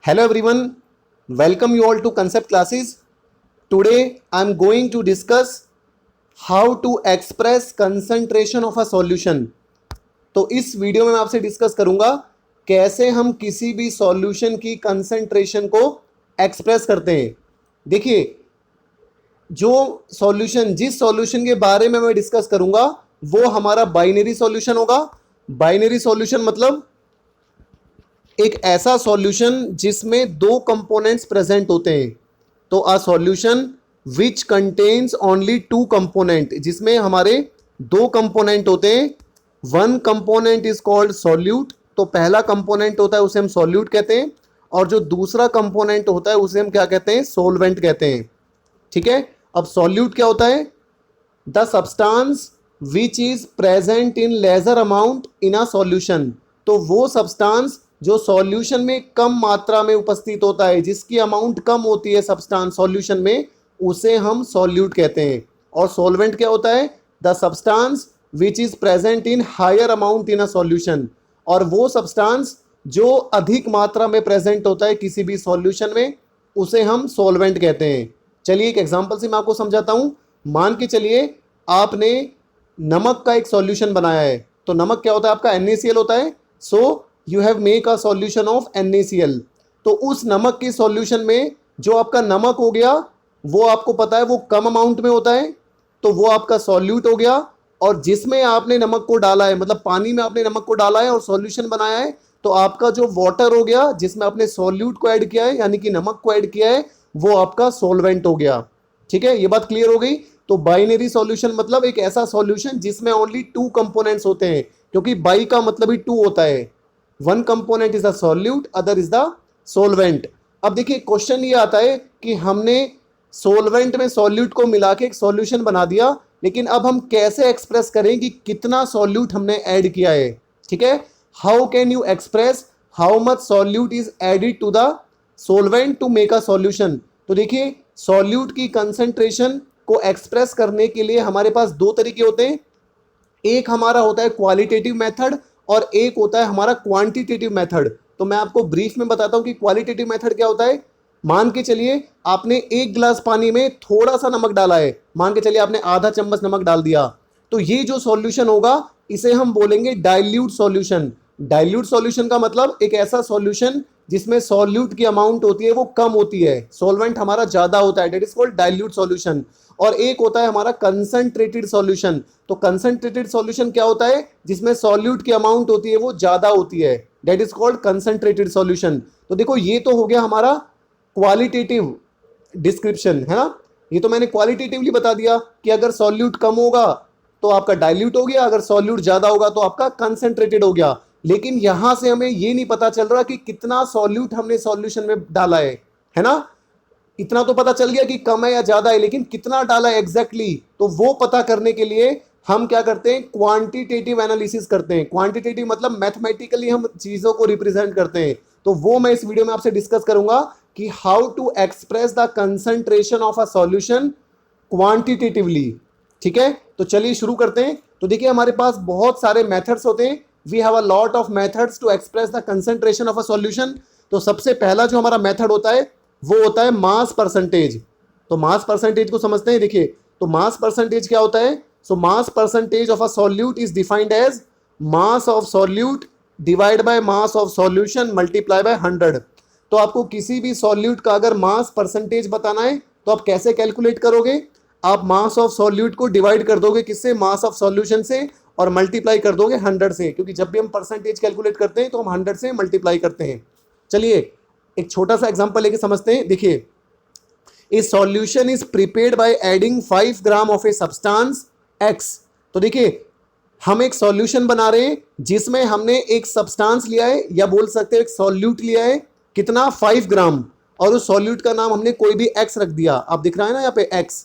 Hello everyone, welcome you all to concept classes. Today I am going to discuss how to express concentration of a solution. तो इस video में मैं आपसे discuss करूंगा कैसे हम किसी भी सॉल्यूशन की कंसंट्रेशन को एक्सप्रेस करते हैं। देखिए, जो सॉल्यूशन जिस सॉल्यूशन के बारे में मैं डिस्कस करूंगा वो हमारा बाइनरी सॉल्यूशन होगा। बाइनरी सॉल्यूशन मतलब एक ऐसा सॉल्यूशन जिसमें दो कंपोनेंट्स प्रेजेंट होते हैं। तो a solution which contains only two component, जिसमें हमारे दो कंपोनेंट होते हैं। One component is called solute, तो पहला कंपोनेंट होता है उसे हम सॉल्यूट कहते हैं, और जो दूसरा कंपोनेंट होता है उसे हम क्या कहते हैं, सोलवेंट कहते हैं। ठीक है, अब सॉल्यूट क्या होता है? The substance which is present in lesser amount in a solution, तो वो सब्सटेंस जो सॉल्यूशन में कम मात्रा में उपस्थित होता है, जिसकी अमाउंट कम होती है सब्सटेंस सॉल्यूशन में, उसे हम सॉल्यूट कहते हैं। और सॉल्वेंट क्या होता है? The substance which is present in higher amount in a solution, और वो सब्सटेंस जो अधिक मात्रा में प्रेजेंट होता है किसी भी सॉल्यूशन में, उसे हम सॉल्वेंट कहते हैं। चलिए एक एग्जांपल से मैं आपको समझाता हूं। मान के चलिए आपने नमक का एक सॉल्यूशन बनाया है। तो नमक क्या होता है आपका? NaCl होता है। So you have make a solution of NaCl। तो उस नमक के सॉल्यूशन में जो आपका नमक हो गया वो आपको पता है वो कम अमाउंट में होता है, तो वो आपका सॉल्यूट हो गया। और जिसमें आपने नमक को डाला है, मतलब पानी में आपने नमक को डाला है और सॉल्यूशन बनाया है, तो आपका जो वाटर हो गया जिसमें आपने सॉल्यूट को ऐड किया है, यानी कि नमक को ऐड किया है, वो आपका सॉल्वेंट हो गया। ठीक है, ये बात क्लियर हो गई। तो बाइनरी सॉल्यूशन मतलब एक ऐसा सॉल्यूशन जिसमें ओनली टू कंपोनेंट्स होते हैं, क्योंकि बाई का मतलब ही टू होता है। One component is the solute, other is the solvent. अब देखिए क्वेश्चन ये आता है कि हमने सोलवेंट में सॉल्यूट को मिला के एक सॉल्यूशन बना दिया, लेकिन अब हम कैसे एक्सप्रेस करें कि कितना सॉल्यूट हमने ऐड किया है। ठीक है, how can you express how much solute is added to the solvent to make a solution. तो देखिए, सॉल्यूट की कंसंट्रेशन को एक्सप्रेस करने के लिए हमारे पास दो तरीके होते हैं। एक हमारा होता है क्वालिटेटिव मेथड और एक होता है हमारा क्वांटिटेटिव मेथड। तो मैं आपको ब्रीफ में बताता हूं कि क्वालिटेटिव मेथड क्या होता है। मान के चलिए आपने एक गिलास पानी में थोड़ा सा नमक डाला है, मान के चलिए आपने आधा चम्मच नमक डाल दिया, तो ये जो सॉल्यूशन होगा इसे हम बोलेंगे डाइल्यूट सॉल्यूशन। डाइल्यूट सॉल्यूशन का मतलब एक ऐसा सॉल्यूशन जिसमें सॉल्यूट की अमाउंट होती है वो कम होती है, सॉल्वेंट हमारा ज्यादा होता है, that is called dilute solution. और एक होता है हमारा कंसंट्रेटेड सॉल्यूशन। तो कंसंट्रेटेड सॉल्यूशन क्या होता है? जिसमें सॉल्यूट की अमाउंट होती है वो ज्यादा होती है, that is called concentrated solution. तो देखो ये तो हो गया हमारा क्वालिटेटिव डिस्क्रिप्शन, है ना। ये तो मैंने क्वालिटेटिवली बता दिया कि अगर सॉल्यूट कम होगा तो आपका डाइल्यूट हो गया, अगर सॉल्यूट ज्यादा होगा तो आपका कंसंट्रेटेड हो गया। लेकिन यहां से हमें ये नहीं पता चल रहा कि कितना सॉल्यूट हमने सॉल्यूशन में डाला है ना। इतना तो पता चल गया कि कम है या ज्यादा है, लेकिन कितना डाला है एग्जैक्टली, तो वो पता करने के लिए हम क्या करते हैं, क्वांटिटेटिव एनालिसिस करते हैं। क्वांटिटेटिव मतलब मैथमेटिकली हम चीजों को रिप्रेजेंट करते हैं। तो वो मैं इस वीडियो में आपसे डिस्कस करूंगा कि how to express the concentration of a solution quantitatively. ठीक है, तो चलिए शुरू करते हैं। तो देखिए हमारे पास बहुत सारे मेथड्स होते हैं। We have a lot of methods to express the concentration of a solution. तो सबसे पहला जो हमारा मेथड होता है वो होता है मास परसेंटेज। तो मास परसेंटेज को समझते हैं। देखिए, तो मास परसेंटेज क्या होता है? So mass percentage of a solute is defined as mass of solute divide by mass of solution multiply by 100। तो आपको किसी भी सॉल्यूट का अगर मास परसेंटेज बताना है तो आप कैसे कैलकुलेट करोगे? आप मास ऑफ सॉल्यूट को डिवाइड कर दोगे किससे? मास ऑफ सॉल्यूशन से, और मल्टीप्लाई कर दोगे 100 से, क्योंकि जब भी हम परसेंटेज कैलकुलेट करते हैं तो हम 100 से मल्टीप्लाई करते हैं। चलिए एक छोटा सा एग्जांपल लेके समझते हैं। देखिए, ए solution is prepared by adding 5 gram of a substance X। तो देखिए हम एक सॉल्यूशन बना रहे हैं जिसमें हमने एक सब्सटेंस लिया है, या बोल सकते हैं एक सॉल्यूट लिया है। कितना? 5 ग्राम। और उस सॉल्यूट का नाम हमने कोई भी X रख दिया। आप दिख रहा है ना यहाँ पे X।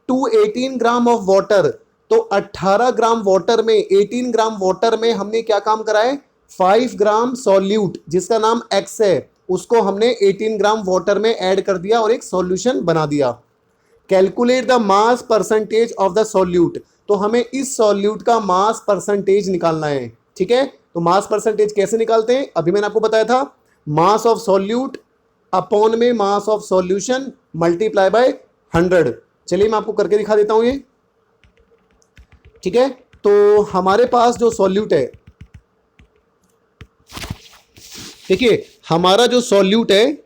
To 18 gram of water, तो 18 ग्राम वाटर में, 18 ग्राम वाटर में हमने क्या काम करा है? 5 ग्राम सॉल्यूट जिसका नाम X है, उसको हमने 18 ग्राम वाटर में ऐड कर दिया और एक सॉल्यूशन बना दिया। Calculate the mass percentage of the solute. तो हमें इस सॉल्यूट का मास परसेंटेज निकालना है। ठीक है, तो मास परसेंटेज कैसे निकालते हैं? अभी मैंने आपको बताया था, मास ऑफ सॉल्यूट अपॉन में मास ऑफ सॉल्यूशन मल्टीप्लाई बाय 100। चलिए मैं आपको करके दिखा देता हूं ये, ठीक है। तो हमारे पास जो सॉल्यूट है, देखिए हमारा जो सॉल्यूट है,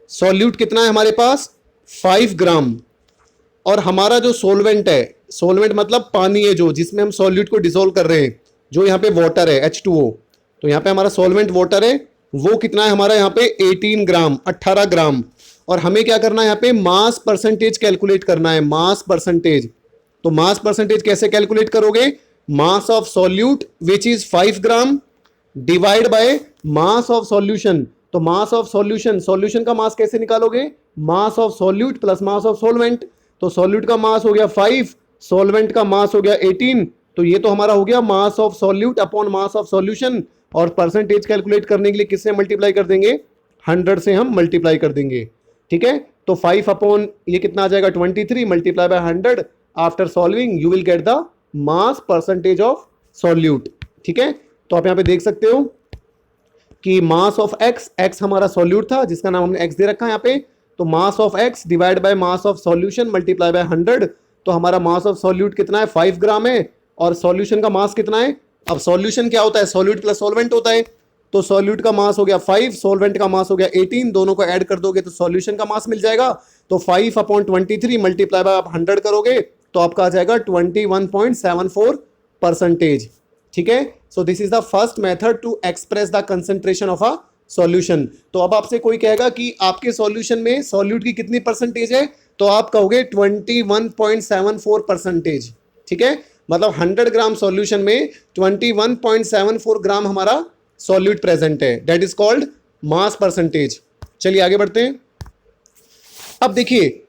सॉल्यूट कितना है हमारे पास 5 ग्राम, और हमारा जो सोलवेंट है, सोलवेंट मतलब पानी है जो जिसमें हम सॉल्यूट को डिसॉल्व कर रहे हैं, जो यहाँ पे वाटर है H2O, तो यहाँ पे हमारा सॉल्वेंट वाटर है, वो कितना है हमारा यहाँ पे 18 ग्राम, 18 ग्राम। और हमें क्या करना है यहाँ पे मास परसेंटेज कैलकुलेट करना है, मास परसेंटेज। तो मास परसेंटेज कैसे कैलकुलेट करोगे, मास of solute which is 5 gram divide by mass of solution. तो मास ऑफ सॉल्यूशन, सॉल्यूशन का मास कैसे निकालोगे, मास of solute plus mass of solvent. तो सॉल्यूट का मास हो गया 5, सॉल्वेंट का मास हो गया 18, तो ये तो हमारा हो गया मास of solute upon mass of solution. और परसेंटेज कैलकुलेट करने के लिए किससे मल्टीप्लाई कर देंगे, 100 से हम मल्टीप्लाई कर देंगे, ठीक है। तो 5 अपॉन ये कितना आ जाएगा 23 multiply by 100, after solving you will get the mass percentage of solute, ठीक है। तो आप यहाँ पे देख सकते हो कि मास ऑफ एक्स, एक्स हमारा सॉल्यूट था जिसका नाम हमने एक्स दे रखा है यहाँ पे, तो mass of x divide by mass of solution multiply by 100। तो हमारा मास ऑफ सॉल्यूट कितना है 5 ग्राम है, और सॉल्यूशन का मास कितना है, अब सॉल्यूशन क्या होता है, सॉल्यूट प्लस सॉल्वेंट होता है, तो सॉल्यूट का मास हो गया 5, सॉल्वेंट का मास हो गया 18, दोनों को ऐड कर दोगे तो सॉल्यूशन का मास मिल जाएगा। तो 5 अपॉन 23 मल्टीप्लाई बाय आप 100 करोगे तो आपका आ जाएगा 21.74%, ठीक है। So this is the first method to express the concentration of a solution. तो अब आपसे कोई कहेगा कि आपके सॉल्यूशन में सॉल्यूट की कितनी परसेंटेज है, तो आप कहोगे 21.74%, ठीक है। मतलब 100 ग्राम सॉल्यूशन में 21.74 ग्राम हमारा सॉल्यूट प्रेजेंट है, that is called mass percentage. चलिए आगे बढ़ते हैं। अब देखिए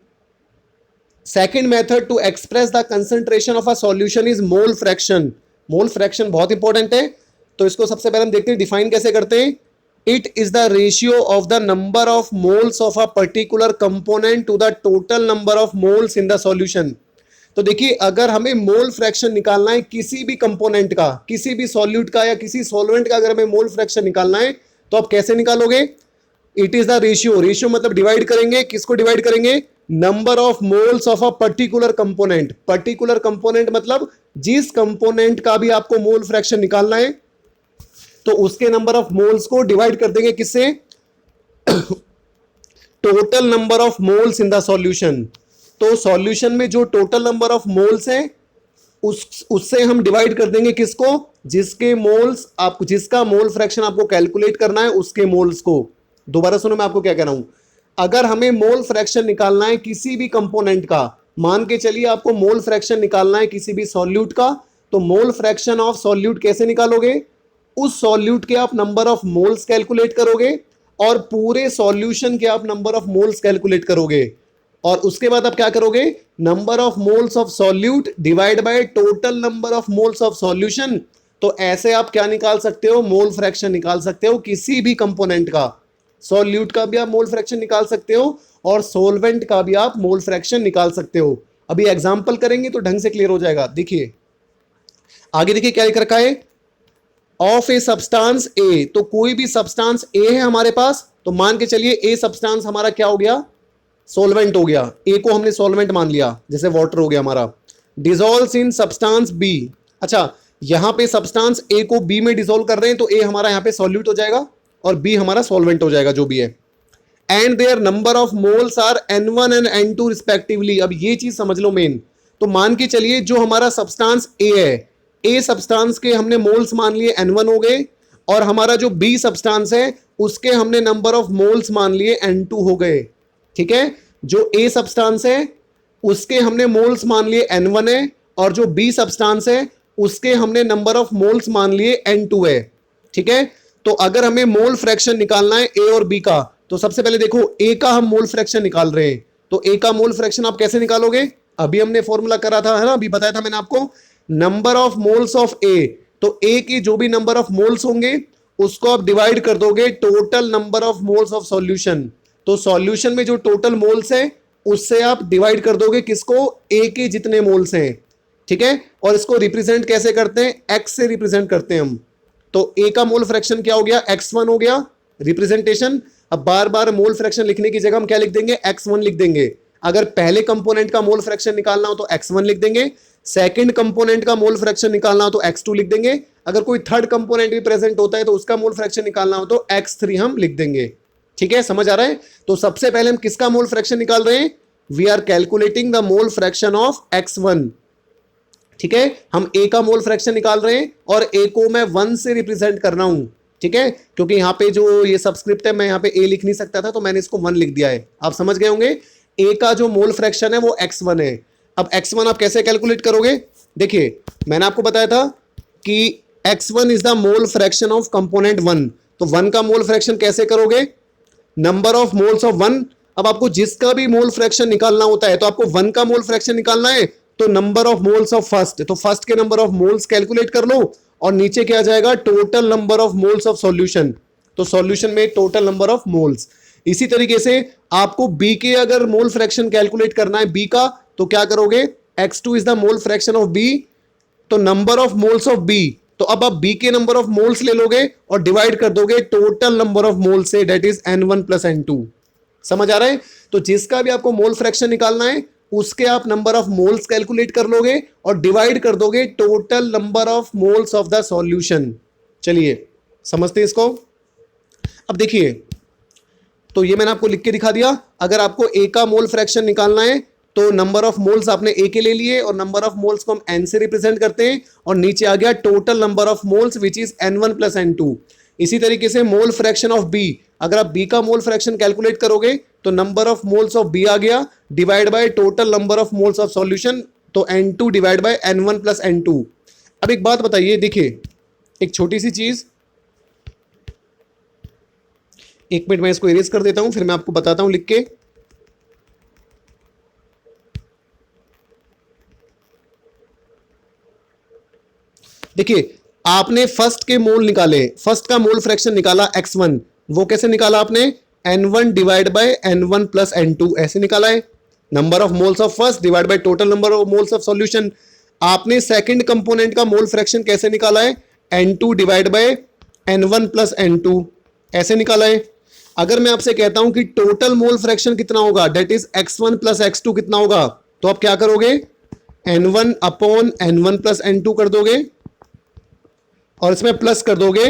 second method to express the concentration of a solution is mole fraction. Mole fraction बहुत इंपॉर्टेंट है, तो इसको सबसे पहले हम देखते हैं, डिफाइन कैसे करते हैं। It is the ratio of the number of moles of a particular component to the total number of moles in the solution. तो देखिए अगर हमें मोल फ्रैक्शन निकालना है किसी भी कंपोनेंट का, किसी भी सॉल्यूट का या किसी सॉल्वेंट का, अगर हमें मोल फ्रैक्शन निकालना है तो आप कैसे निकालोगे, it is the ratio, ratio मतलब डिवाइड करेंगे, किसको डिवाइड करेंगे, number of moles of a particular component. Particular component मतलब जिस कंपोनेंट का भी आपको मोल फ्रैक्शन निकालना है तो उसके नंबर ऑफ मोल्स को डिवाइड कर देंगे किससे, total number of moles in the solution. तो सॉल्यूशन में जो टोटल नंबर ऑफ मोल्स है उससे हम डिवाइड कर देंगे किसको, जिसके मोल्स आपको, जिसका मोल फ्रैक्शन आपको कैलकुलेट करना है उसके मोल्स को। दोबारा सुनो मैं आपको क्या कह रहा हूं, अगर हमें मोल फ्रैक्शन निकालना है किसी भी कंपोनेंट का, मान के चलिए आपको मोल फ्रैक्शन निकालना है किसी भी सॉल्यूट का, तो मोल फ्रैक्शन ऑफ सॉल्यूट कैसे निकालोगे, उस सॉल्यूट के आप नंबर ऑफ मोल्स कैलकुलेट करोगे और पूरे सॉल्यूशन के आप नंबर ऑफ मोल्स कैलकुलेट करोगे, और उसके बाद आप क्या करोगे, number of moles of solute divide by total number of moles of solution. तो ऐसे आप क्या निकाल सकते हो, मोल फ्रैक्शन निकाल सकते हो किसी भी कंपोनेंट का, सॉल्यूट का भी आप मोल फ्रैक्शन निकाल सकते हो और सोलवेंट का भी आप मोल फ्रैक्शन निकाल सकते हो। अभी एग्जांपल करेंगे तो ढंग से क्लियर हो जाएगा। देखिए आगे देखिए क्या लिख रखा है, ऑफ ए सब्सटेंस ए, तो कोई भी सब्सटेंस ए है हमारे पास, तो मान के चलिए ए सब्सटेंस हमारा क्या हो गया, सॉल्वेंट हो गया, ए को हमने सॉल्वेंट मान लिया, जैसे वाटर हो गया हमारा। डिसॉल्व्स इन सब्सटेंस बी, अच्छा यहां पे सब्सटेंस ए को बी में डिसॉल्व कर रहे हैं तो ए हमारा यहां पे सॉल्यूट हो जाएगा और बी हमारा सॉल्वेंट हो जाएगा जो भी है। And their number of moles are N1 and N2 respectively. अब ये चीज समझ लो मेन, तो मान के चलिए जो हमारा सब्सटेंस ए है, ए सब्सटेंस के हमने मोल्स मान लिए N1 हो गए, और हमारा जो बी सब्सटेंस है उसके हमने नंबर ऑफ मोल्स मान लिए N2 हो गए, ठीक है। जो ए सब्सटेंस है उसके हमने मोल्स मान लिए N1 है, और जो बी सब्सटेंस है उसके हमने नंबर ऑफ मोल्स मान लिए N2 है, ठीक है। तो अगर हमें मोल फ्रैक्शन निकालना है ए और बी का, तो सबसे पहले देखो ए का हम मोल फ्रैक्शन निकाल रहे हैं, तो ए का मोल फ्रैक्शन आप कैसे निकालोगे, अभी हमने फॉर्मूला करा था, है ना, अभी बताया था मैंने आपको, नंबर ऑफ मोल्स ऑफ ए। तो ए की जो भी नंबर ऑफ मोल्स होंगे उसको आप डिवाइड कर दोगे total number of moles of solution. तो सॉल्यूशन में जो टोटल मोल्स है उससे आप डिवाइड कर दोगे किसको, ए के जितने मोल्स हैं, ठीक है। और इसको रिप्रेजेंट कैसे करते हैं, एक्स से रिप्रेजेंट करते हैं हम। तो ए का मोल फ्रैक्शन क्या हो गया, x1 हो गया, रिप्रेजेंटेशन। अब बार बार मोल फ्रैक्शन लिखने की जगह हम क्या लिख देंगे, x1 लिख देंगे। अगर पहले कंपोनेंट का मोल फ्रैक्शन निकालना हो तो x1 लिख देंगे, सेकंड कंपोनेंट का मोल फ्रैक्शन निकालना हो तो x2 लिख देंगे, अगर कोई थर्ड कंपोनेंट भी प्रेजेंट होता है तो उसका मोल फ्रैक्शन निकालना हो तो x3 हम लिख देंगे। ठीक है, समझ आ रहा है। तो सबसे पहले हम किसका मोल फ्रैक्शन निकाल रहे हैं, we are calculating the mole fraction of x1। ठीक है, हम a का मोल फ्रैक्शन निकाल रहे हैं और a को मैं 1 से रिप्रेजेंट कर रहा हूं। ठीक है, क्योंकि यहाँ पे जो ये सबस्क्रिप्ट है मैं यहाँ पे a लिख नहीं सकता था तो मैंने इसको 1 लिख दिया है। आप समझ गए होंगे, a का जो मोल फ्रैक्शन है वो x1 है। अब x1 आप कैसे कैलकुलेट करोगे, देखिए मैंने आपको बताया था कि x1 is the mole fraction of component 1। तो 1 का मोल फ्रैक्शन कैसे करोगे, नंबर ऑफ मोल्स ऑफ 1। अब आपको जिसका भी मोल फ्रैक्शन निकालना होता है तो आपको 1 का मोल फ्रैक्शन निकालना है तो number of moles of first, तो फर्स्ट के नंबर ऑफ मोल्स कैलकुलेट कर लो और नीचे क्या आ जाएगा, total number of moles of solution. तो सॉल्यूशन में टोटल नंबर ऑफ मोल्स। इसी तरीके से आपको बी के अगर मोल फ्रैक्शन कैलकुलेट करना है बी का तो क्या करोगे, x2 is the mole fraction of B, तो number of moles of B. तो अब आप बी के नंबर ऑफ मोल्स ले लोगे और डिवाइड कर दोगे टोटल नंबर ऑफ मोल्स से, that is n1 plus n2। समझ आ रहा है। तो जिसका भी आपको मोल फ्रैक्शन निकालना है उसके आप नंबर ऑफ मोल्स कैलकुलेट कर लोगे और डिवाइड कर दोगे total number of moles of the solution. चलिए समझते हैं इसको। अब देखिए, तो ये मैंने आपको लिख के दिखा दिया। अगर आपको a का मोल फ्रैक्शन निकालना है तो नंबर ऑफ मोल्स आपने a के ले लिए और नंबर ऑफ मोल्स को हम n से रिप्रेजेंट करते हैं और नीचे आ गया total number of moles which is n1 plus n2। इसी तरीके से मोल फ्रैक्शन ऑफ b, अगर आप b का मोल फ्रैक्शन कैलकुलेट करोगे तो number of moles of b आ गया divide by total number of moles of solution, तो n2 divide by n1 plus n2। अब एक बात बताइए, देखिए एक छोटी सी चीज, एक मिनट मैं इसको इरेज कर देता हूं फिर मैं आपको बताता हूं लिख के। देखिए आपने फर्स्ट के मोल निकाले, फर्स्ट का मोल फ्रैक्शन निकाला x1, वो कैसे निकाला आपने, n1 divide by n1 plus n2 ऐसे निकाला है। Number of moles of first divide by total number of moles of solution. आपने सेकंड कंपोनेंट का मोल फ्रैक्शन कैसे निकाला है, n2 divide by n1 plus n2 ऐसे निकाला है। अगर मैं आपसे कहता हूं कि टोटल मोल फ्रैक्शन कितना होगा, that is x1 plus x2 कितना होगा, तो आप क्या करोगे, n1 upon n1 plus n2 कर दोगे और इसमें प्लस कर दोगे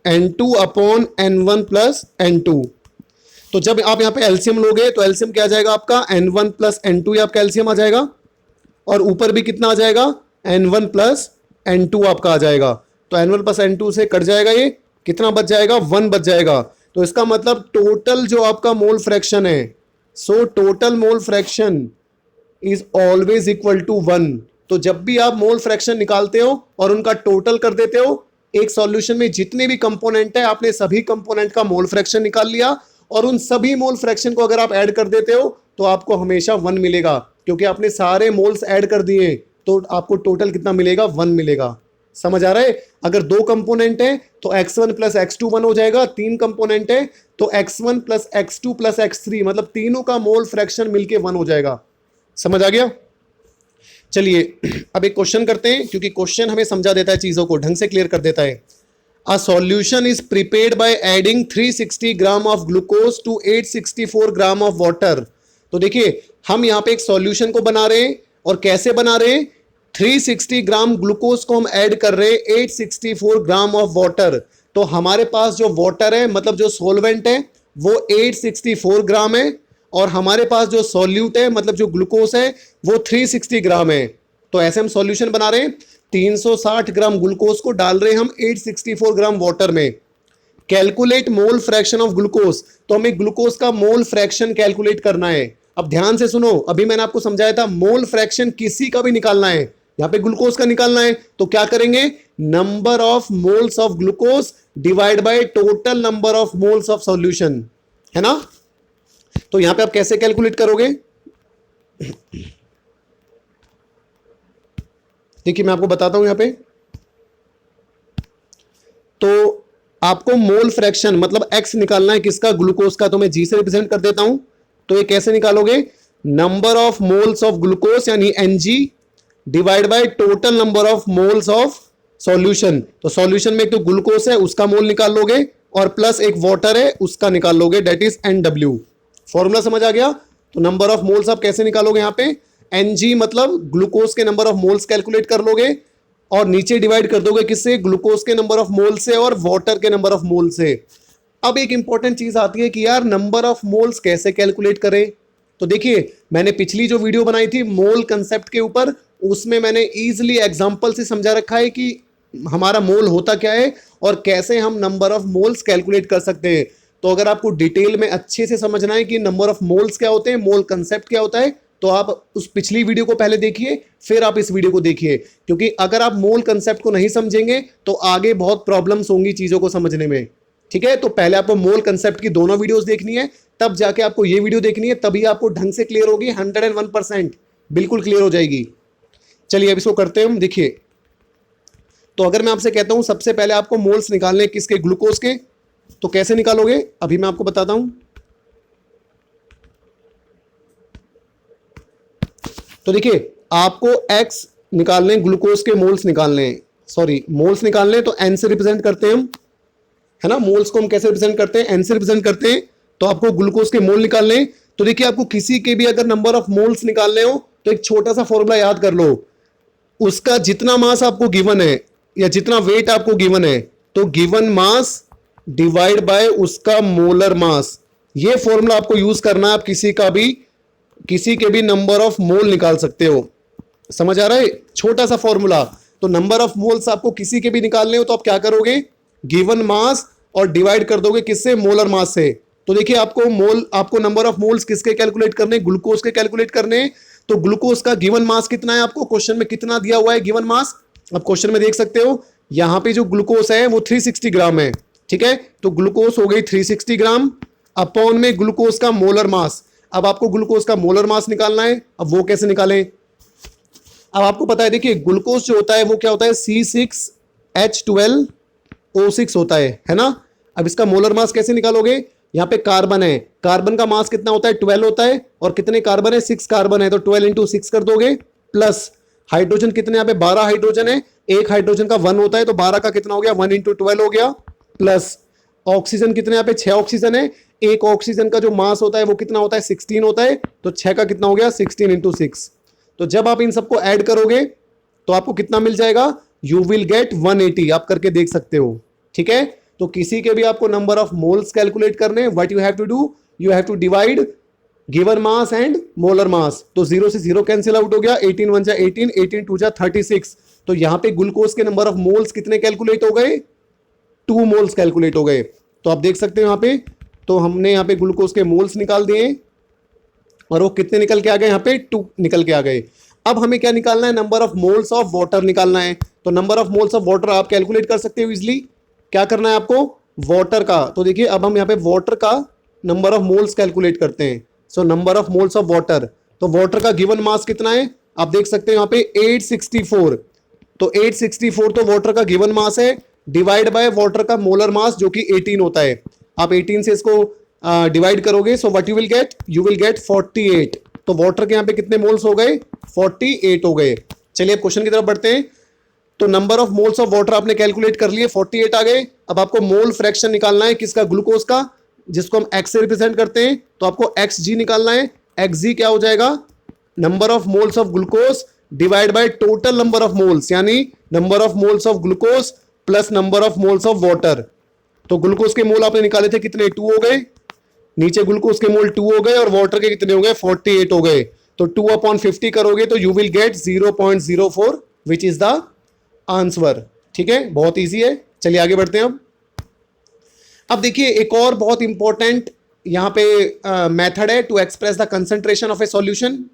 n2 upon n1 plus n2। तो जब आप यहां पे एलसीएम लोगे तो एलसीएम क्या आ जाएगा आपका, n1 प्लस n2 आपका एलसीएम आ जाएगा और ऊपर भी कितना आ जाएगा, n1 प्लस n2 आपका आ जाएगा। तो n1 प्लस n2 से कट जाएगा, ये कितना बच जाएगा, 1 बच जाएगा। तो इसका मतलब टोटल जो आपका मोल फ्रैक्शन है, so total mole fraction is always equal to 1। तो जब भी आप मोल फ्रैक्शन निकालते हो और उनका टोटल कर देते हो, एक सॉल्यूशन में जितने भी कंपोनेंट है आपने सभी कंपोनेंट का मोल फ्रैक्शन निकाल लिया और उन सभी मोल फ्रैक्शन को अगर आप ऐड कर देते हो तो आपको हमेशा 1 मिलेगा, क्योंकि आपने सारे मोल्स ऐड कर दिए तो आपको टोटल कितना मिलेगा, 1 मिलेगा। समझ आ रहा है। अगर 2 कंपोनेंट है तो x1 प्लस x2 1 हो जाएगा, 3 कंपोनेंट है तो x1 plus x2 plus x3, मतलब तीनों का मोल फ्रैक्शन मिलके 1 हो जाएगा। समझ आ गया। चलिए अब एक क्वेश्चन करते हैं, क्योंकि क्वेश्चन हमें समझा देता है, चीजों को ढंग से क्लियर कर देता है। A solution is prepared by adding 360 gram of glucose to 864 gram of water. तो देखिए हम यहाँ पे एक सॉल्यूशन को बना रहे हैं और कैसे बना रहे हैं, 360 ग्राम ग्लूकोज को हम ऐड कर रहे हैं 864 ग्राम ऑफ वाटर। तो हमारे पास जो वाटर है, मतलब जो सोलवेंट है वो 864 ग्राम है और हमारे पास जो सॉल्यूट है, मतलब जो ग्लूकोज है वो 360 ग्राम है। तो ऐसे हम सॉल्यूशन बना रहे हैं, 360 ग्राम ग्लूकोज को डाल रहे हैं हम 864 ग्राम वाटर में। Calculate mole fraction of glucose, तो हमें ग्लूकोज का मोल फ्रैक्शन कैलकुलेट करना है। अब ध्यान से सुनो, अभी मैंने आपको समझाया था मोल फ्रैक्शन किसी का भी निकालना है, यहां पे ग्लूकोज का निकालना है तो क्या करेंगे, number of moles of glucose divide by total number of moles of solution, है ना। तो यहां पे आप कैसे कैलकुलेट करोगे, देखिए मैं आपको बताता हूं। यहां पे तो आपको मोल फ्रैक्शन मतलब x निकालना है, किसका, ग्लूकोज का, तो मैं g से रिप्रेजेंट कर देता हूं। तो ये कैसे निकालोगे, number of moles of glucose यानी Ng divide by total number of moles of solution. तो सॉल्यूशन में एक तो ग्लूकोज है उसका मोल निकाल लोगे और प्लस एक वाटर है उसका निकाल लोगे, डेट इज NW। फॉर्मूला समझ आ गया? तो नंबर ऑफ मोल्स आप कैसे निकालोगे यहाँ पे, Ng मतलब ग्लूकोज के नंबर ऑफ मोल्स कैलकुलेट कर लोगे और नीचे डिवाइड कर दोगे किससे, ग्लूकोज के नंबर ऑफ मोल से और वाटर के नंबर ऑफ मोल से। अब एक इंपॉर्टेंट चीज आती है कि यार नंबर ऑफ मोल्स कैसे कैलकुलेट करें। तो देखिए मैंने पिछली जो वीडियो बनाई थी मोल कंसेप्ट के ऊपर, उसमें मैंने इजीली एग्जांपल से समझा रखा है कि हमारा मोल होता क्या है और कैसे हम नंबर ऑफ मोल्स कैलकुलेट कर सकते हैं। तो अगर आपको डिटेल में अच्छे से समझना है कि नंबर ऑफ मोल्स क्या होते हैं, मोल कंसेप्ट क्या होता है, तो आप उस पिछली वीडियो को पहले देखिए फिर आप इस वीडियो को देखिए, क्योंकि अगर आप मोल कंसेप्ट को नहीं समझेंगे तो आगे बहुत प्रॉब्लम्स होंगी चीजों को समझने में। ठीक है, तो पहले आपको मोल कंसेप्ट की दोनों वीडियोस देखनी है, तब जाके आपको ये वीडियो देखनी है, तभी आपको ढंग से क्लियर होगी, 101% बिल्कुल क्लियर हो जाएगी। चलिए अब इसको करते हैं हम। देखिए तो अगर मैं आपसे कहता हूं सबसे पहले आपको मोल्स निकालने किसके, ग्लूकोज के, तो कैसे निकालोगे अभी मैं आपको बताता हूं। तो देखिए आपको X निकालने, ग्लूकोज के मोल्स निकालने हैं, सॉरी मोल्स निकालने, तो N से रिप्रेजेंट करते हैं हम, है ना। मोल्स को हम कैसे रिप्रेजेंट करते हैं, N से रिप्रेजेंट करते हैं। तो आपको ग्लूकोज के मोल निकालने हैं। तो देखिए आपको किसी के भी अगर नंबर ऑफ मोल्स निकालने हो तो एक छोटा सा फॉर्मूला याद कर लो, उसका जितना मास आपको गिवन है या जितना वेट आपको गिवन है, तो गिवन मास डिवाइड बाय उसका मोलर मास, ये फॉर्मूला आपको यूज करना है। आप किसी के भी नंबर ऑफ मोल निकाल सकते हो, समझ आ रहा है, छोटा सा फॉर्मूला। तो नंबर ऑफ मोल्स आपको किसी के भी निकालने हो तो आप क्या करोगे, गिवन मास और डिवाइड कर दोगे किससे, मोलर मास से। तो देखिए आपको नंबर ऑफ मोल्स किसके कैलकुलेट करने, ग्लूकोज के कैलकुलेट करने। तो ग्लूकोज का गिवन मास कितना है, आपको क्वेश्चन में कितना दिया हुआ है गिवन मास, आप क्वेश्चन में देख सकते हो। यहां पे जो ग्लूकोज है वो 360 ग्राम है, ठीक है। तो ग्लूकोज हो गई 360 ग्राम अपॉन में ग्लूकोज का मोलर मास। अब आपको ग्लूकोज का मोलर मास निकालना है, अब वो कैसे निकालें। अब आपको पता है देखिए ग्लूकोज जो होता है वो क्या होता है, C6H12O6 होता है ना। अब इसका मोलर मास कैसे निकालोगे, यहाँ पे कार्बन है, कार्बन का मास कितना होता है, 12 होता है, और कितने कार्बन है, 6 कार्बन है, तो 12 × 6 कर दोगे, प्लस हाइड्रोजन कितने, यहाँ पे 12 हाइड्रोजन है, एक हाइड्रोजन का 1 होता है, तो 12 का कितना हो गया, 1 × 12 हो गया, प्लस ऑक्सीजन कितने, यहाँ पे 6 ऑक्सीजन है, एक ऑक्सीजन का जो मास होता है वो कितना होता है, 16 होता है, तो 6 का कितना हो गया, 16 × 6। तो जब आप इन सबको ऐड करोगे तो आपको कितना मिल जाएगा, यू विल गेट 180, आप करके देख सकते हो, ठीक है। तो किसी के भी आपको नंबर ऑफ मोल्स कैलकुलेट करने, what you have to do, you have to divide given mass and molar mass. तो 0 से 0 कैंसिल आउट हो गया, 18 1 जा 18, 18 2 जा 36। तो यहां पे ग्लूकोज के नंबर ऑफ मोल्स कितने कैलकुलेट हो गए, 2 मोल्स कैलकुलेट हो गए। तो आप देख सकते हो यहाँ पे, तो हमने यहाँ पे ग्लूकोज के मोल्स निकाल दिए और वो कितने निकल के आ गए, यहाँ पे 2 निकल के आ गए। अब हमें क्या निकालना है, number of moles of water निकालना है। तो number of moles of water आप कैलकुलेट कर सकते हो इजिली। क्या करना है आपको, वाटर का, तो देखिए अब हम यहाँ पे वाटर का नंबर ऑफ मोल्स कैलकुलेट करते हैं। So number of moles of water, तो वाटर का गिवन मास कितना है, आप देख सकते हैं यहाँ पे 864। तो 864 तो वाटर का गिवन मास है, डिवाइड बाय वाटर का मोलर मास जो कि 18 होता है। आप 18 से इसको डिवाइड करोगे, so what you will get 48। तो वाटर के यहाँ पे कितने मोल्स हो गए, 48 हो गए। चलिए अब क्वेश्चन की तरफ बढ़ते हैं। तो number of moles of water आपने कैलकुलेट कर लिए, 48 आ गए। अब आपको मोल फ्रैक्शन निकालना है किसका, ग्लूकोज का, जिसको हम x से रिप्रेजेंट करते हैं। तो आपको xg निकालना है। xg क्या हो जाएगा, number of moles of glucose divide by total number of moles, यानी number of moles of glucose plus number of moles of water. तो ग्लूकोज के मोल आपने निकाले थे कितने, 2 हो गए, नीचे ग्लूकोज के मोल 2 हो गए और वाटर के कितने हो गए, 48 हो गए। तो 2/50 करोगे तो you will get 0.04 which is the answer. ठीक है, बहुत इजी है। चलिए आगे बढ़ते हैं। अब देखिए एक और बहुत इंपॉर्टेंट यहां पे मेथड है to express the concentration of a solution.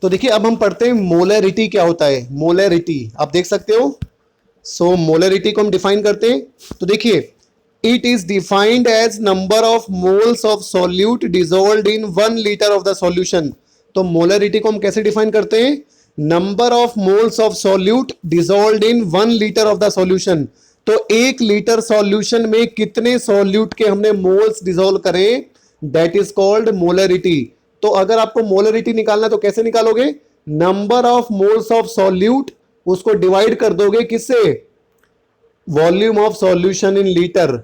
तो देखिए अब हम पढ़ते हैं मोलरिटी क्या होता है। मोलरिटी आप देख सकते हो। सो मोलरिटी को हम डिफाइन करते हैं। तो देखिए it is defined as number of moles of solute dissolved in 1 liter of the solution। तो मोलरिटी को हम कैसे डिफाइन करते हैं, number of moles of solute dissolved in 1 litre of the solution. तो 1 लीटर सॉल्यूशन में कितने सॉल्यूट के हमने मोल्स डिसॉल्व करें, दैट इज कॉल्ड मोलरिटी। तो अगर आपको मोलरिटी निकालना तो कैसे निकालोगे, number of moles of solute उसको डिवाइड कर दोगे किससे, volume of solution in litre.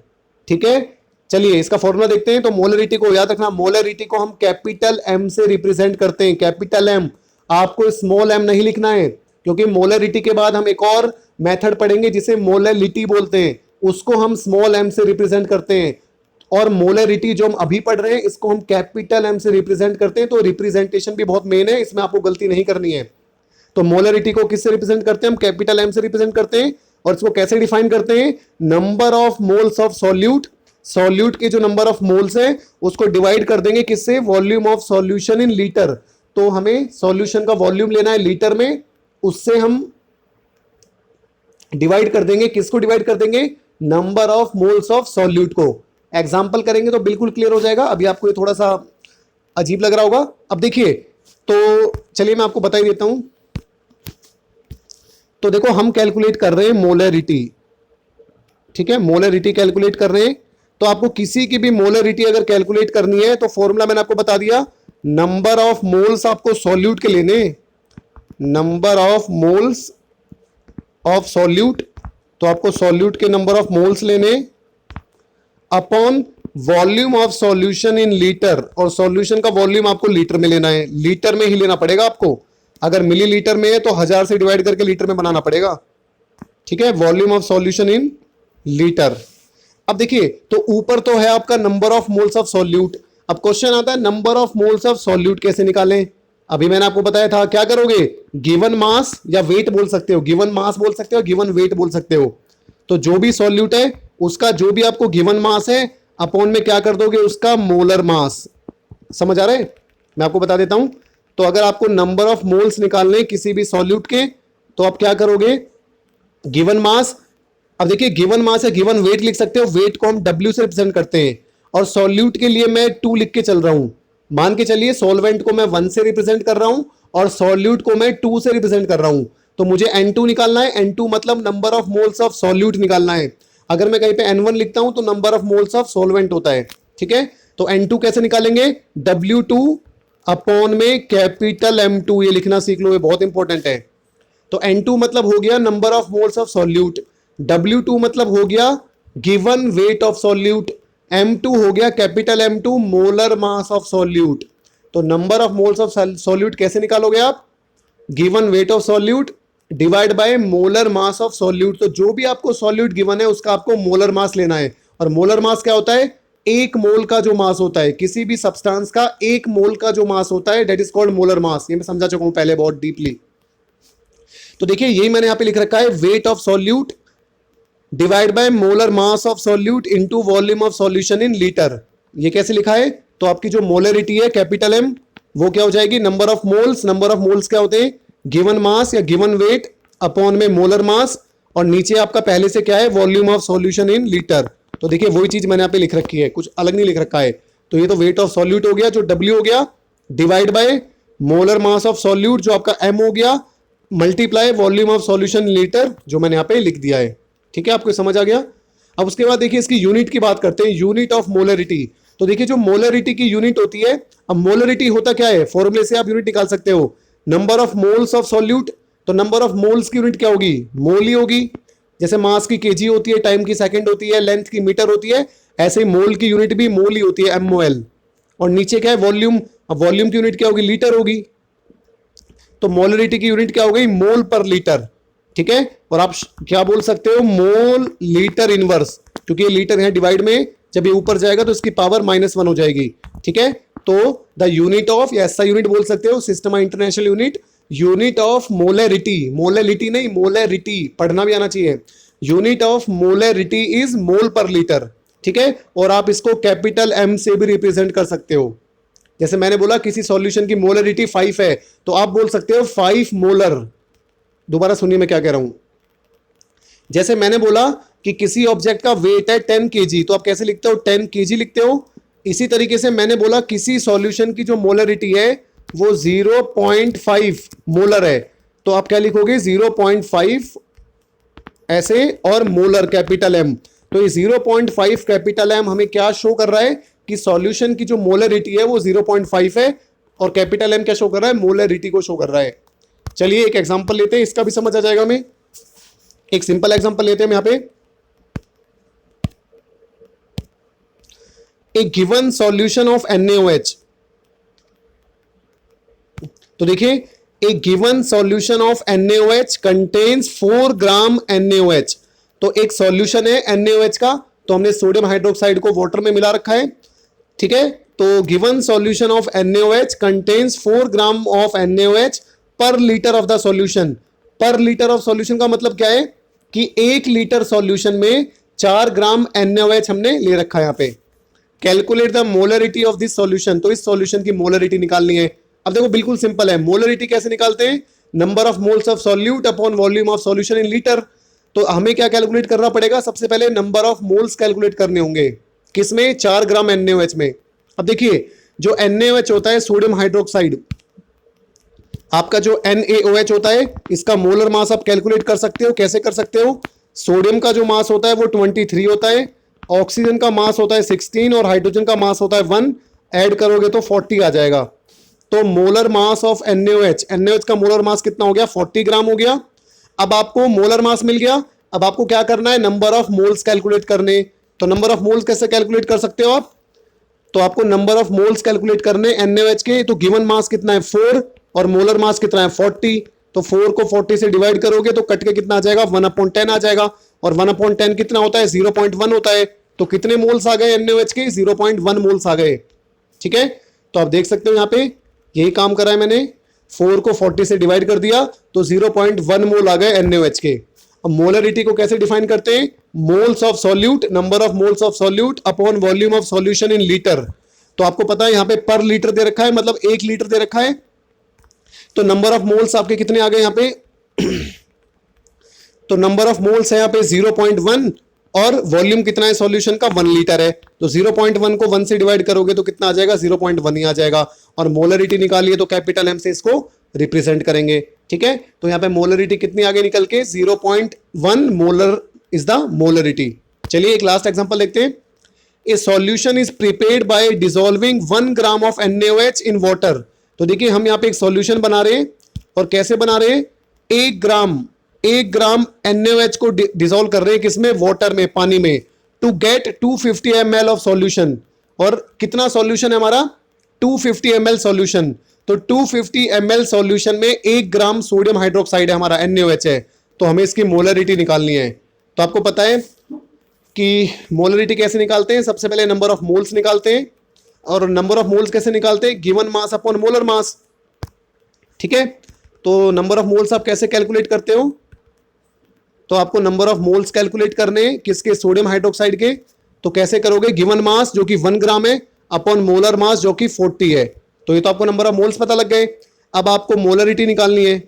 ठीक है, चलिए इसका फॉर्मूला देखते हैं। तो मोलरिटी को याद रखना, मोलरिटी को हम कैपिटल एम से रिप्रेजेंट करते हैं, कैपिटल एम। आपको स्मॉल एम नहीं लिखना है, क्योंकि मोलरिटी के बाद हम एक और मेथड पढ़ेंगे जिसे मोलरिटी बोलते हैं, उसको हम स्मॉल एम से रिप्रेजेंट करते हैं। और मोलरिटी जो हम अभी पढ़ रहे हैं इसको हम कैपिटल एम से रिप्रेजेंट करते हैं। तो रिप्रेजेंटेशन भी बहुत मेन है, इसमें आपको गलती नहीं करनी है। तो मोलरिटी को किससे रिप्रेजेंट करते हैं? हम कैपिटल एम से रिप्रेजेंट करते हैं। और इसको कैसे डिफाइन करते हैं? Number of moles of solute, solute के जो नंबर ऑफ मोल्स है उसको डिवाइड कर देंगे किससे? Volume of solution in litre. तो हमें सॉल्यूशन का वॉल्यूम लेना है लीटर में, उससे हम डिवाइड कर देंगे, किसको डिवाइड कर देंगे? Number of moles of solute को। एग्जांपल करेंगे तो बिल्कुल क्लियर हो जाएगा। अभी आपको ये थोड़ा सा अजीब लग रहा होगा। अब देखिए, तो चलिए मैं आपको बता ही देता हूं। तो देखो हम कैलकुलेट कर रहे हैं मोलरिटी, ठीक है, मोलरिटी कैलकुलेट कर रहे हैं। तो आपको किसी की भी मोलरिटी अगर कैलकुलेट करनी है तो फॉर्मूला मैंने आपको बता दिया, नंबर ऑफ मोल्स आपको सॉल्यूट के लेने, number of moles of solute, तो आपको सॉल्यूट के नंबर ऑफ मोल्स लेने upon volume of solution in litre. और सॉल्यूशन का वॉल्यूम आपको लीटर में लेना है, लीटर में ही लेना पड़ेगा आपको। अगर मिलीलीटर में है तो 1000 से डिवाइड करके लीटर में बनाना पड़ेगा। ठीक है, volume of solution in litre. अब देखिए, तो ऊपर तो है आपका number of moles of solute. अब क्वेश्चन आता है number of moles of solute कैसे निकालें? अभी मैंने आपको बताया था, क्या करोगे? गिवन मास या वेट बोल सकते हो, गिवन मास बोल सकते हो, गिवन वेट बोल सकते हो। तो जो भी सॉल्यूट है उसका जो भी आपको गिवन मास है अपॉन में क्या कर दोगे? उसका मोलर मास। समझ आ रहा है? मैं आपको बता देता हूं। तो अगर आपको नंबर ऑफ मोल्स निकालने किसी भी सॉल्यूट के, तो आप क्या करोगे? Given mass. अब देखिए, गिवन मास है, गिवन वेट लिख सकते हो, वेट को हम W से रिप्रेजेंट करते हैं। और सॉल्यूट के लिए मैं 2 लिख के चल रहा हूं। मान के चलिए सॉल्वेंट को मैं 1 से रिप्रेजेंट कर रहा हूं और सॉल्यूट को मैं 2 से रिप्रेजेंट कर रहा हूं। तो मुझे N2 निकालना है। N2 मतलब number of moles of solute निकालना है। अगर मैं कहीं पे N1 लिखता हूं तो number of moles of solvent होता है। ठीक है, तो N2 कैसे निकालेंगे? W2 अपॉन में कैपिटल M2, ये लिखना सीख लो, ये बहुत इंपॉर्टेंट है। तो N2 मतलब हो गया number of moles of solute, W2 मतलब हो गया given weight of solute, M2 हो गया capital M2 molar mass of solute. तो number of moles of solute कैसे निकालोगे आप? Given weight of solute divide by molar mass of solute. तो जो भी आपको सॉल्यूट गिवन है उसका आपको मोलर मास लेना है। और मोलर मास क्या होता है? 1 मोल का जो मास होता है किसी भी सब्सटेंस का, 1 मोल का जो मास होता है, that is called molar mass. ये मैं समझा चुका हूं पहले बहुत डीपली। तो देखिए यही मैंने यहां पे लिख रखा है, wait of solute divide by molar mass of solute into volume of solution in litre. ये कैसे लिखा है? तो आपकी जो मोलरिटी है कैपिटल एम, वो क्या हो जाएगी? Number of moles. Number of moles क्या होते हैं? गिवन मास या गिवन वेट अपॉन में मोलर मास, और नीचे आपका पहले से क्या है? Volume of solution in litre. तो देखिए वही चीज मैंने यहाँ पे लिख रखी है, कुछ अलग नहीं लिख रखा है। तो ये तो वेट ऑफ सॉल्यूट हो गया जो W हो गया, divide by molar mass of solute जो आपका M हो गया, multiply volume of solution litre जो मैंने यहाँ पे लिख दिया है। ठीक है, आपको समझ आ गया? अब उसके बाद देखिए इसकी यूनिट की बात करते हैं, यूनिट ऑफ मोलरिटी। तो देखिए जो मोलरिटी की यूनिट होती है, अब मोलरिटी होता क्या है? फॉर्मूले से आप यूनिट निकाल सकते हो, number of moles of solute. तो नंबर ऑफ मोल्स की यूनिट क्या होगी? मोल ही होगी। जैसे मास की केजी होती है, टाइम की सेकंड होती है, लेंथ की मीटर होती है, ऐसे ही मोल की यूनिट भी मोल ही होती है, MOL। और नीचे क्या है? वॉल्यूम। अब वॉल्यूम की यूनिट क्या होगी? लीटर होगी। तो मोलरिटी की यूनिट क्या हो गई? मोल पर लीटर। ठीक है, और आप क्या बोल सकते हो? मोल लीटर इनवर्स, क्योंकि ये लीटर है डिवाइड में, जब ये ऊपर जाएगा तो इसकी पावर -1 हो जाएगी। ठीक है, तो द यूनिट ऑफ, या ऐसा यूनिट बोल सकते हो, system international unit, unit of molarity, molarity नहीं मोलरिटी, पढ़ना भी आना चाहिए। Unit of molarity is mole पर लीटर। ठीक है, और आप इसको कैपिटल M से भी रिप्रेजेंट कर सकते हो। जैसे मैंने बोला किसी सॉल्यूशन की मोलरिटी 5 है, तो आप बोल सकते हो 5 मोलर। दोबारा सुनिए मैं क्या कह रहा हूं। जैसे मैंने बोला कि किसी ऑब्जेक्ट का वेट है 10 kg, तो आप कैसे लिखते हो? 10 kg लिखते हो। इसी तरीके से मैंने बोला किसी सॉल्यूशन की जो मोलरिटी है वो 0.5 मोलर है, तो आप क्या लिखोगे? 0.5 ऐसे, और मोलर कैपिटल M। तो ये 0.5 कैपिटल M हमें क्या शो कर रहा है? कि सॉल्यूशन की जो मोलरिटी है वो 0.5 है, और कैपिटल M क्या शो कर रहा है? मोलरिटी को शो कर रहा है। चलिए एक एग्जांपल लेते हैं, इसका भी समझ आ जाएगा हमें। एक सिंपल एग्जांपल लेते हैं यहाँ पे। A given solution of NaOH, तो देखिए a given solution of NaOH contains 4 gram NaOH। तो एक सॉल्यूशन है NaOH का, तो हमने सोडियम हाइड्रोक्साइड को वाटर में मिला रखा है, ठीक है। तो given solution of NaOH contains 4 gram of NaOH पर लीटर ऑफ द सॉल्यूशन। पर लीटर ऑफ सॉल्यूशन का मतलब क्या है कि 1 लीटर सॉल्यूशन में 4 ग्राम NaOH हमने ले रखा है यहाँ पे। Calculate the molarity of this solution, तो इस सॉल्यूशन की मोलरिटी निकालनी है। अब देखो बिल्कुल सिंपल है, मोलरिटी कैसे निकालते हैं, number of moles of solute upon volume of solution in litre. तो हमें क्या कैलकुलेट करना पड़ेगा, सबसे पहले नंबर ऑफ मोल्स कैलकुलेट करने होंगे, किसमें, 4 ग्राम NaOH में। अब देखिए जो NaOH होता है सोडियम हाइड्रोक्साइड, आपका जो NaOH होता है इसका मोलर मास आप कैलकुलेट कर सकते हो। कैसे कर सकते हो, सोडियम का जो मास होता है वो 23 होता है, ऑक्सीजन का मास होता है 16 और हाइड्रोजन का मास होता है 1, ऐड करोगे तो 40 आ जाएगा। तो मोलर मास ऑफ NaOH का मोलर मास कितना हो गया, 40 ग्राम हो गया। अब आपको मोलर मास मिल गया, अब आपको क्या करना है, नंबर ऑफ मोल्स कैलकुलेट करने। तो नंबर ऑफ मोल्स कैसे कैलकुलेट कर सकते हो आप, तो आपको नंबर ऑफ मोल्स कैलकुलेट करने NaOH के। तो गिवन मास कितना है 4 और मोलर मास कितना है 40, तो 4 को 40 से डिवाइड करोगे तो कट के कितना आ जाएगा, 1/10 आ जाएगा। और 1/10 कितना होता है, 0.1 होता है। तो कितने मोल्स आ गए NaOH के, 0.1 मोल्स आ गए, ठीक है। तो आप देख सकते हो यहाँ पे यही काम करा है मैंने, 4 को 40 से डिवाइड कर दिया तो 0.1 मोल आ गए NaOH के। अब मोलरिटी को कैसे डिफाइन करते हैं, moles of solute, number of moles of solute upon volume of solution in litre. तो आपको पता है यहाँ पे पर लीटर दे रखा है, मतलब 1 लीटर दे रखा है। तो नंबर ऑफ मोल्स आपके कितने आ गए यहाँ पे तो नंबर ऑफ मोल्स है यहाँ पे 0.1 और वॉल्यूम कितना है सॉल्यूशन का, 1 लीटर है। तो 0.1 को 1 से डिवाइड करोगे तो कितना आ जाएगा, 0.1 ही आ जाएगा। और मोलरिटी निकालिए तो कैपिटल M से इसको रिप्रेजेंट करेंगे, ठीक है। तो यहाँ पे मोलरिटी कितनी आगे निकल के 0.1 मोलर इज द मोलरिटी। चलिए एक लास्ट एग्जांपल देखते हैं। ए solution is prepared bye dissolving 1 gram of NaOH in water. तो देखिए हम यहाँ पे एक सॉल्यूशन बना रहे हैं, और कैसे बना रहे हैं, 1 ग्राम NaOH को डिसॉल्व कर रहे हैं किसमें, वाटर में, पानी में, to get 250 ml of solution. और कितना सॉल्यूशन है हमारा, 250 ml सॉल्यूशन। तो 250 ml सॉल्यूशन में 1 ग्राम सोडियम हाइड्रोक्साइड है हमारा, NaOH है। तो हमें इसकी मोलरिटी निकालनी है। तो आपको पता है कि मोलरिटी कैसे निकालते हैं, सबसे पहले नंबर ऑफ मोल्स निकालते हैं। और नंबर ऑफ मोल्स कैसे निकालते हैं, given mass upon molar mass, ठीक है। तो नंबर ऑफ मोल्स आप कैसे कैलकुलेट करते हो, तो आपको नंबर ऑफ मोल्स कैलकुलेट करने हैं किसके, सोडियम हाइड्रोक्साइड के। तो कैसे करोगे, गिवन मास जो कि 1 ग्राम है अपॉन मोलर मास जो कि 40 है। तो ये तो आपको नंबर ऑफ मोल्स पता लग गए। अब आपको मोलरिटी निकालनी है,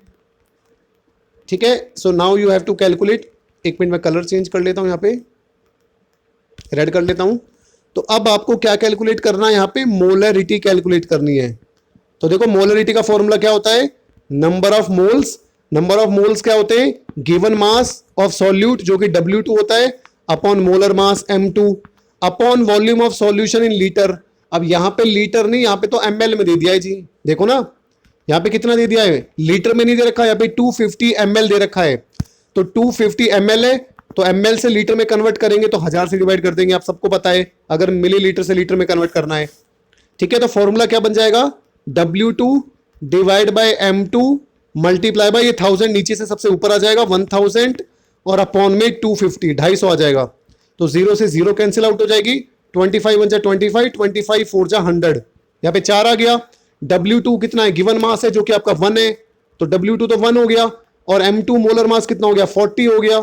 ठीक है। So now you have to calculate. एक मिनट में कलर चेंज कर लेता हूं, यहाँ पे रेड कर लेता हूं। तो अब आपको क्या कैलकुलेट करना है, यहाँ पे मोलरिटी कैलकुलेट करनी है। तो देखो मोलरिटी का फॉर्मूला क्या होता है, number of moles. Number of moles क्या होते हैं, गिवन मास ऑफ सॉल्यूट जो कि W2 होता है upon molar mass M2 upon volume of solution in litre. अब यहाँ पे लीटर नहीं, यहाँ पे तो ml में दे दिया है जी, देखो ना यहाँ पे कितना दे दिया है, लीटर में नहीं दे रखा है, यहाँ पे 250 ml दे रखा है। तो 250 ml है, तो ml से लीटर में कन्वर्ट करेंगे तो 1000 से डिवाइड कर देंगे, आप सबको पता है अगर मिलीलीटर से लीटर में कन्वर्ट करना है, ठीक है। तो फॉर्मूला क्या बन जाएगा, W2 divide by M2 multiply by, ये 1000 नीचे से सबसे ऊपर आ जाएगा 1000 और अपॉन में 250, 250 आ जाएगा। तो 0 से 0 कैंसिल आउट हो जाएगी, 25 1 जा 25, 25 4 जा 100, यहाँ पे 4 आ गया। W2 कितना है, गिवन मास है जो कि आपका 1 है, तो W2 तो 1 हो गया। और M2 मोलर मास कितना हो गया, 40 हो गया।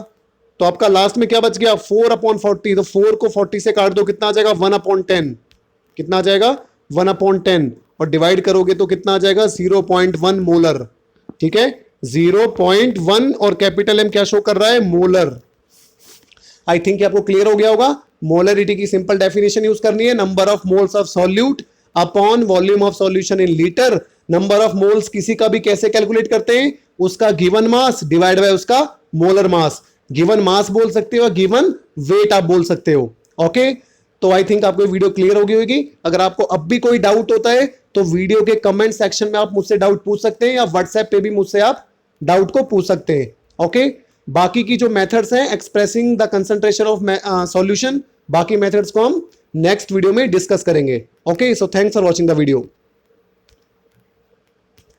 तो आपका लास्ट में क्या बच गया, 4/40। तो 4 को 40 से काट दो, कितना आ जाएगा 1/10, कितना आ जाएगा 1/10, और डिवाइड करोगे तो कितना आ जाएगा 0.1 मोलर, ठीक है 0.1। और कैपिटल M क्या शो कर रहा है, मोलर। आई थिंक आपको क्लियर हो गया होगा। मोलरिटी की सिंपल डेफिनेशन यूज करनी है, number of moles of solute upon volume of solution in litre. Number of moles किसी का भी कैसे कैलकुलेट करते हैं, उसका गिवन मास डिवाइड बाय उसका मोलर मास। गिवन मास बोल सकते हो, गिवन वेट आप बोल सकते हो, ओके। तो आई थिंक आपको वीडियो क्लियर होगी होगी। अगर आपको अब भी कोई डाउट होता है तो वीडियो के कमेंट सेक्शन में आप मुझसे डाउट पूछ सकते हैं, या व्हाट्सएप पे भी मुझसे आप डाउट को पूछ सकते हैं, ओके। बाकी की जो मेथड्स हैं expressing the concentration of solution, बाकी मेथड्स को हम नेक्स्ट वीडियो में डिस्कस करेंगे। Okay, so thanks for watching the video.